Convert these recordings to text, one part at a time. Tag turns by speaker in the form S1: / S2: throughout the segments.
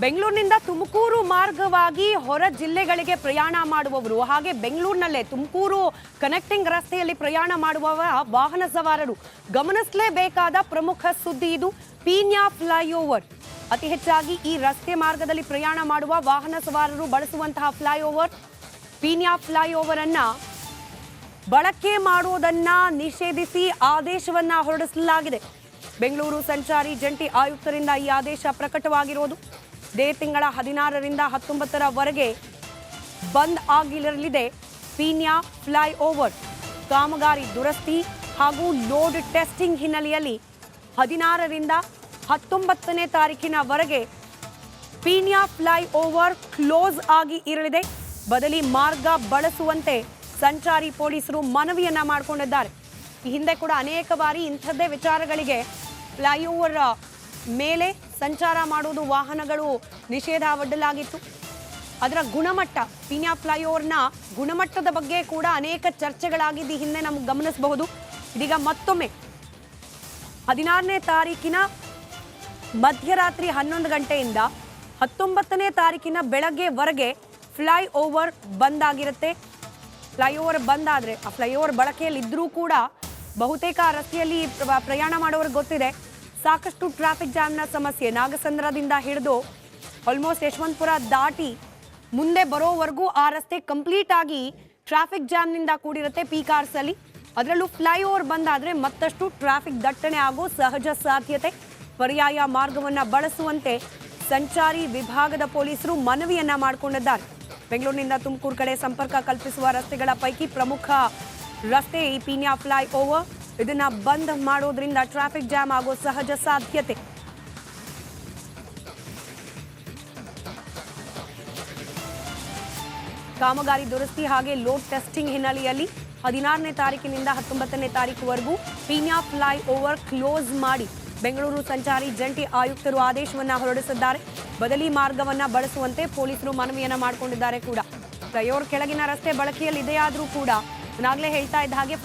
S1: ಬೆಂಗಳೂರಿನಿಂದ ತುಮಕೂರು ಮಾರ್ಗವಾಗಿ ಹೊರ ಜಿಲ್ಲೆಗಳಿಗೆ ಪ್ರಯಾಣ ಮಾಡುವವರು ಹಾಗೆ ಬೆಂಗಳೂರಿನಲ್ಲೇ ತುಮಕೂರು ಕನೆಕ್ಟಿಂಗ್ ರಸ್ತೆಯಲ್ಲಿ ಪ್ರಯಾಣ ಮಾಡುವ ವಾಹನ ಸವಾರರು ಗಮನಿಸಲೇಬೇಕಾದ ಪ್ರಮುಖ ಸುದ್ದಿ ಇದು. ಪೀಣ್ಯ ಫ್ಲೈಓವರ್ ಅತಿ ಹೆಚ್ಚಾಗಿ ಈ ರಸ್ತೆ ಮಾರ್ಗದಲ್ಲಿ ಪ್ರಯಾಣ ಮಾಡುವ ವಾಹನ ಸವಾರರು ಬಳಸುವಂತಹ ಫ್ಲೈಓವರ್ ಪೀಣ್ಯ ಫ್ಲೈಓವರ್ ಅನ್ನ ಬಳಕೆ ಮಾಡುವುದನ್ನ ನಿಷೇಧಿಸಿ ಆದೇಶವನ್ನ ಹೊರಡಿಸಲಾಗಿದೆ. ಬೆಂಗಳೂರು ಸಂಚಾರಿ ಜಂಟಿ ಆಯುಕ್ತರಿಂದ ಈ ಆದೇಶ ಪ್ರಕಟವಾಗಿರೋದು. ಇದೇ ತಿಂಗಳ 16ರಿಂದ 19ರವರೆಗೆ ಬಂದ್ ಆಗಿರಲಿದೆ ಪೀಣ್ಯ ಫ್ಲೈಓವರ್. ಕಾಮಗಾರಿ ದುರಸ್ತಿ ಹಾಗೂ ಲೋಡ್ ಟೆಸ್ಟಿಂಗ್ ಹಿನ್ನೆಲೆಯಲ್ಲಿ 16ರಿಂದ 19ನೇ ತಾರೀಕಿನವರೆಗೆ ಪೀಣ್ಯ ಫ್ಲೈಓವರ್ ಕ್ಲೋಸ್ ಆಗಿ ಇರಲಿದೆ. ಬದಲಿ ಮಾರ್ಗ ಬಳಸುವಂತೆ ಸಂಚಾರಿ ಪೊಲೀಸರು ಮನವಿಯನ್ನ ಮಾಡಿಕೊಂಡಿದ್ದಾರೆ. ಈ ಹಿಂದೆ ಕೂಡ ಅನೇಕ ಬಾರಿ ಇಂಥದ್ದೇ ವಿಚಾರಗಳಿಗೆ ಫ್ಲೈಓವರ್ ಮೇಲೆ ಸಂಚಾರ ಮಾಡುವುದು ವಾಹನಗಳು ನಿಷೇಧ ಒಡ್ಡಲಾಗಿತ್ತು. ಅದರ ಗುಣಮಟ್ಟ ಪೀಣ್ಯ ಫ್ಲೈಓವರ್ನ ಗುಣಮಟ್ಟದ ಬಗ್ಗೆ ಕೂಡ ಅನೇಕ ಚರ್ಚೆಗಳಾಗಿದ್ದು ಹಿಂದೆ ನಮಗೆ ಗಮನಿಸಬಹುದು. ಇದೀಗ ಮತ್ತೊಮ್ಮೆ 16ನೇ ತಾರೀಕಿನ ಮಧ್ಯರಾತ್ರಿ 11 ಗಂಟೆಯಿಂದ 19ನೇ ತಾರೀಕಿನ ಬೆಳಗ್ಗೆವರೆಗೆ ಫ್ಲೈಓವರ್ ಬಂದ್ ಆಗಿರುತ್ತೆ. ಫ್ಲೈಓವರ್ ಬಂದ್ ಆದರೆ ಆ ಫ್ಲೈಓವರ್ ಬಳಕೆಯಲ್ಲಿ ಇದ್ರೂ ಕೂಡ ಬಹುತೇಕ ರಸ್ತೆಯಲ್ಲಿ ಪ್ರಯಾಣ ಮಾಡೋರಿಗೆ ಗೊತ್ತಿದೆ ಸಾಕಷ್ಟು ಟ್ರಾಫಿಕ್ ಜಾಮ್ನ ಸಮಸ್ಯೆ. ನಾಗಸಂದ್ರದಿಂದ ಹಿಡಿದು ಆಲ್ಮೋಸ್ಟ್ ಯಶವಂತಪುರ ದಾಟಿ ಮುಂದೆ ಬರೋವರೆಗೂ ಆ ರಸ್ತೆ ಕಂಪ್ಲೀಟ್ ಆಗಿ ಟ್ರಾಫಿಕ್ ಜಾಮ್ನಿಂದ ಕೂಡಿರುತ್ತೆ ಪೀಕ್ ಅವರ್ಸ್ ಅಲ್ಲಿ. ಅದರಲ್ಲೂ ಫ್ಲೈಓವರ್ ಬಂದಾದರೆ ಮತ್ತಷ್ಟು ಟ್ರಾಫಿಕ್ ದಟ್ಟಣೆ ಆಗೋ ಸಹಜ ಸಾಧ್ಯತೆ. ಪರ್ಯಾಯ ಮಾರ್ಗವನ್ನು ಬಳಸುವಂತೆ ಸಂಚಾರಿ ವಿಭಾಗದ ಪೊಲೀಸರು ಮನವಿಯನ್ನ ಮಾಡಿಕೊಂಡಿದ್ದಾರೆ. ಬೆಂಗಳೂರಿನಿಂದ ತುಮಕೂರು ಕಡೆ ಸಂಪರ್ಕ ಕಲ್ಪಿಸುವ ರಸ್ತೆಗಳ ಪೈಕಿ ಪ್ರಮುಖ ರಸ್ತೆ ಈ ಪೀಣ್ಯ ಫ್ಲೈಓವರ್. ಇದನ್ನ ಬಂದ್ ಮಾಡೋದ್ರಿಂದ ಟ್ರಾಫಿಕ್ ಜಾಮ್ ಆಗೋ ಸಹಜ ಸಾಧ್ಯತೆ. ಕಾಮಗಾರಿ ದುರಸ್ತಿ ಹಾಗೆ ಲೋಡ್ ಟೆಸ್ಟಿಂಗ್ ಹಿನ್ನೆಲೆಯಲ್ಲಿ 16ನೇ ತಾರೀಕಿನಿಂದ 19ನೇ ತಾರೀಕುವರೆಗೂ ಪೀಣ್ಯ ಫ್ಲೈಓವರ್ ಕ್ಲೋಸ್ ಮಾಡಿ ಬೆಂಗಳೂರು ಸಂಚಾರಿ ಜಂಟಿ ಆಯುಕ್ತರು ಆದೇಶವನ್ನ ಹೊರಡಿಸಿದ್ದಾರೆ. ಬದಲಿ ಮಾರ್ಗವನ್ನ ಬಳಸುವಂತೆ ಪೊಲೀಸರು ಮನವಿಯನ್ನ ಮಾಡಿಕೊಂಡಿದ್ದಾರೆ ಕೂಡ. ಫ್ಲೈಓವರ್ ಕೆಳಗಿನ ರಸ್ತೆ ಬಳಕೆಯಲ್ಲಿ ಇದೆಯಾದರೂ ಕೂಡ ನಾಗಲೇ ಹೇಳ್ತಾ ಇದ್ದ ಹಾಗೆ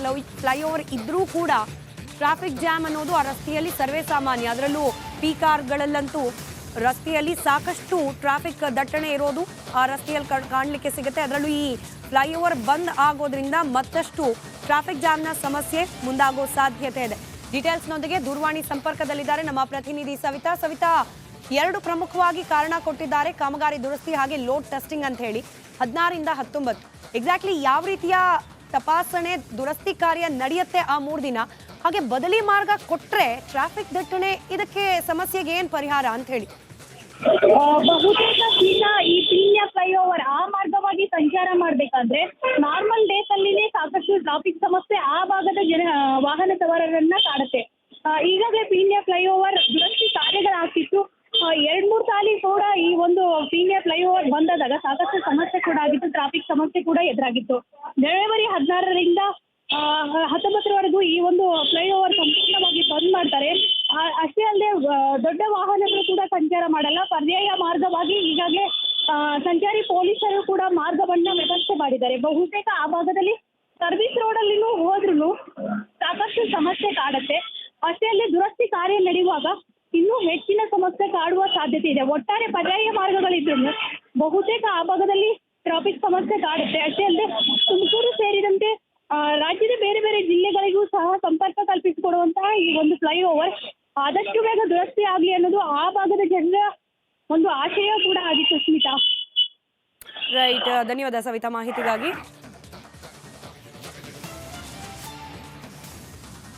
S1: ಫ್ಲೈಓವರ್ ಇದ್ರೂ ಕೂಡ ಟ್ರಾಫಿಕ್ ಜಾಮ್ ಅನ್ನೋದು ಆ ರಸ್ತೆಯಲ್ಲಿ ಸರ್ವೇ ಸಾಮಾನ್ಯ. ಅದರಲ್ಲೂ ಪೀಕ್ ಅವರ್ಗಳಲ್ಲಂತೂ ರಸ್ತೆಯಲ್ಲಿ ಸಾಕಷ್ಟು ಟ್ರಾಫಿಕ್ ದಟ್ಟಣೆ ಇರೋದು ಆ ರಸ್ತೆಯಲ್ಲಿ ಕಾಣಲಿಕ್ಕೆ ಸಿಗುತ್ತೆ. ಅದರಲ್ಲೂ ಈ ಫ್ಲೈಓವರ್ ಬಂದ್ ಆಗೋದ್ರಿಂದ ಮತ್ತಷ್ಟು ಟ್ರಾಫಿಕ್ ಜಾಮ್ನ ಸಮಸ್ಯೆ ಮುಂದಾಗೋ ಸಾಧ್ಯತೆ ಇದೆ. ಡೀಟೇಲ್ಸ್ನೊಂದಿಗೆ ದೂರವಾಣಿ ಸಂಪರ್ಕದಲ್ಲಿದ್ದಾರೆ ನಮ್ಮ ಪ್ರತಿನಿಧಿ ಸವಿತಾ. ಸವಿತಾ, ಎರಡು ಪ್ರಮುಖವಾಗಿ ಕಾರಣ ಕೊಟ್ಟಿದ್ದಾರೆ, ಕಾಮಗಾರಿ ದುರಸ್ತಿ ಹಾಗೆ ಲೋಡ್ ಟೆಸ್ಟಿಂಗ್ ಅಂತ ಹೇಳಿ. 16ರಿಂದ 19 ಎಕ್ಸಾಕ್ಟ್ಲಿ ಯಾವ ರೀತಿಯ ತಪಾಸಣೆ ದುರಸ್ತಿ ಕಾರ್ಯ ನಡೆಯುತ್ತೆ ಆ 3 ದಿನ, ಹಾಗೆ ಬದಲಿ ಮಾರ್ಗ ಕೊಟ್ರೆ ಟ್ರಾಫಿಕ್ ದಟ್ಟಣೆ ಇದಕ್ಕೆ ಸಮಸ್ಯೆಗೆ ಏನ್ ಪರಿಹಾರ ಅಂತ ಹೇಳಿ?
S2: ಬಹುತೇಕ ಈಗ ಈ ಪೀಣ್ಯ ಫ್ಲೈಓವರ್ ಆ ಮಾರ್ಗವಾಗಿ ಸಂಚಾರ ಮಾಡಬೇಕಾದ್ರೆ ನಾರ್ಮಲ್ ಡೇಸ್ ಅಲ್ಲಿನೇ ಸಾಕಷ್ಟು ಟ್ರಾಫಿಕ್ ಸಮಸ್ಯೆ ಆ ಭಾಗದ ವಾಹನ ಸವಾರರನ್ನ ಕಾಡುತ್ತೆ. ಈಗಾಗಲೇ ಪೀಣ್ಯ ಫ್ಲೈಓವರ್ ದುರಸ್ತಿ ಕಾರ್ಯಗಳಾಗ್ತಿತ್ತು. 2-3 ಸಾಲಿ ಕೂಡ ಈ ಒಂದು ಪೀಣ್ಯ ಫ್ಲೈಓವರ್ ಬಂದಾದಾಗ ಸಾಕಷ್ಟು ಸಮಸ್ಯೆ ಕೂಡ ಆಗಿತ್ತು, ಟ್ರಾಫಿಕ್ ಸಮಸ್ಯೆ ಕೂಡ ಎದುರಾಗಿತ್ತು. ಜನವರಿ 16ರಿಂದ 19ರವರೆಗೂ ಈ ಒಂದು ಫ್ಲೈಓವರ್ ಸಂಪೂರ್ಣವಾಗಿ ಬಂದ್ ಮಾಡ್ತಾರೆ. ಅಷ್ಟೇ ಅಲ್ಲದೆ ದೊಡ್ಡ ವಾಹನಗಳು ಕೂಡ ಸಂಚಾರ ಮಾಡಲ್ಲ. ಪರ್ಯಾಯ ಮಾರ್ಗವಾಗಿ ಈಗಾಗಲೇ ಸಂಚಾರಿ ಪೊಲೀಸರು ಕೂಡ ಮಾರ್ಗವನ್ನ ವ್ಯವಸ್ಥೆ ಮಾಡಿದ್ದಾರೆ. ಬಹುತೇಕ ಆ ಭಾಗದಲ್ಲಿ ಸರ್ವಿಸ್ ರೋಡ್ ಅಲ್ಲಿನೂ ಹೋದ್ರೂ ಸಾಕಷ್ಟು ಸಮಸ್ಯೆ ಕಾಡುತ್ತೆ. ಅಷ್ಟೇ ಅಲ್ಲದೆ ದುರಸ್ತಿ ಕಾರ್ಯ ನಡೆಯುವಾಗ ಇನ್ನೂ ಹೆಚ್ಚಿನ ಸಮಸ್ಯೆ ಕಾಡುವ ಸಾಧ್ಯತೆ ಇದೆ. ಒಟ್ಟಾರೆ ಪರ್ಯಾಯ ಮಾರ್ಗಗಳಿದ್ರು ಬಹುತೇಕ ಆ ಭಾಗದಲ್ಲಿ ಟ್ರಾಫಿಕ್ ಸಮಸ್ಯೆ ಕಾಡುತ್ತೆ. ಅಷ್ಟೇ ಅಲ್ಲದೆ ತುಮಕೂರು ಸೇರಿದಂತೆ ರಾಜ್ಯದ ಬೇರೆ ಬೇರೆ ಜಿಲ್ಲೆಗಳಿಗೂ ಸಹ ಸಂಪರ್ಕ ಕಲ್ಪಿಸಿಕೊಡುವಂತಹ ಈ ಒಂದು ಫ್ಲೈಓವರ್ ಆದಷ್ಟು ಬೇಗ ದುರಸ್ತಿ ಆಗಲಿ ಅನ್ನೋದು ಆ ಭಾಗದ ಜನರ ಒಂದು ಆಶಯ ಕೂಡ ಆಗಿತ್ತು. ಸ್ಮಿತಾ,
S1: ರೈಟ್, ಧನ್ಯವಾದ ಸವಿತಾ ಮಾಹಿತಿಗಾಗಿ.